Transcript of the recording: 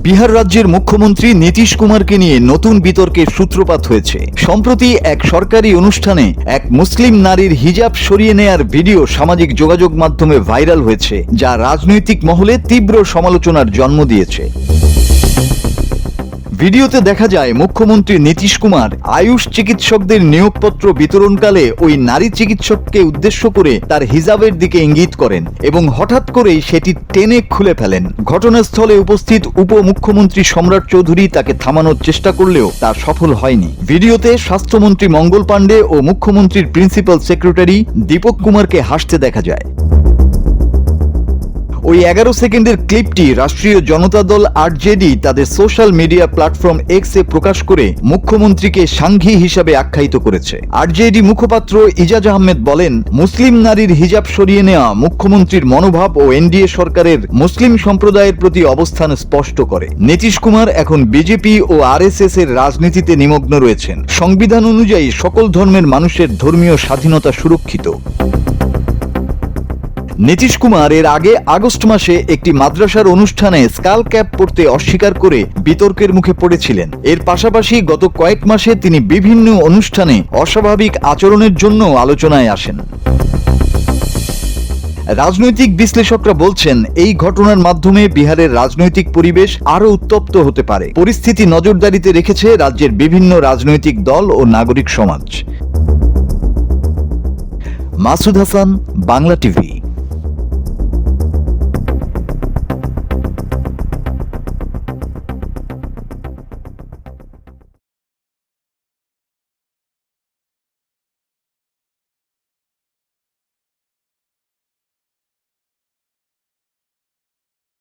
বিহার রাজ্যের মুখ্যমন্ত্রী নীতিশ কুমারকে নিয়ে নতুন বিতর্কের সূত্রপাত হয়েছে। সম্প্রতি এক সরকারি অনুষ্ঠানে এক মুসলিম নারীর হিজাব সরিয়ে নেয়ার ভিডিও সামাজিক যোগাযোগ মাধ্যমে ভাইরাল হয়েছে, যা রাজনৈতিক মহলে তীব্র সমালোচনার জন্ম দিয়েছে। ভিডিওতে দেখা যায় মুখ্যমন্ত্রী নীতিশ কুমার আয়ুষ চিকিৎসকদের নিয়োগপত্র বিতরণকালে ওই নারী চিকিৎসককে উদ্দেশ্য করে তার হিজাবের দিকে ইঙ্গিত করেন এবং হঠাৎ করেই সেটি টেনে খুলে ফেলেন। ঘটনাস্থলে উপস্থিত উপমুখ্যমন্ত্রী সম্রাট চৌধুরী তাকে থামানোর চেষ্টা করলেও তা সফল হয়নি। ভিডিওতে স্বাস্থ্যমন্ত্রী মঙ্গল পাণ্ডে ও মুখ্যমন্ত্রীর প্রিন্সিপাল সেক্রেটারি দীপক কুমারকে হাসতে দেখা যায়। ওই 11 সেকেন্ডের ক্লিপটি রাষ্ট্রীয় জনতা দল আরজেডি তাদের সোশ্যাল মিডিয়া প্ল্যাটফর্ম এক্সে প্রকাশ করে মুখ্যমন্ত্রীকে সাঙ্ঘি হিসাবে আখ্যায়িত করেছে। আরজেডি মুখপাত্র ইজাজ আহমেদ বলেন, মুসলিম নারীর হিজাব সরিয়ে নেওয়া মুখ্যমন্ত্রীর মনোভাব ও এনডিএ সরকারের মুসলিম সম্প্রদায়ের প্রতি অবস্থান স্পষ্ট করে। নীতিশ কুমার এখন বিজেপি ও আরএসএস এর রাজনীতিতে নিমগ্ন রয়েছেন। সংবিধান অনুযায়ী সকল ধর্মের মানুষের ধর্মীয় স্বাধীনতা সুরক্ষিত। নীতিশ কুমার এর আগে আগস্ট মাসে একটি মাদ্রাসার অনুষ্ঠানে স্কাল ক্যাপ পরতে অস্বীকার করে বিতর্কের মুখে পড়েছিলেন। এর পাশাপাশি গত কয়েক মাসে তিনি বিভিন্ন অনুষ্ঠানে অস্বাভাবিক আচরণের জন্য আলোচনায় আসেন। রাজনৈতিক বিশ্লেষকরা বলছেন, এই ঘটনার মাধ্যমে বিহারের রাজনৈতিক পরিবেশ আরও উত্তপ্ত হতে পারে। পরিস্থিতি নজরদারিতে রেখেছে রাজ্যের বিভিন্ন রাজনৈতিক দল ও নাগরিক সমাজ। মাসুদ হাসান, বাংলা টিভি।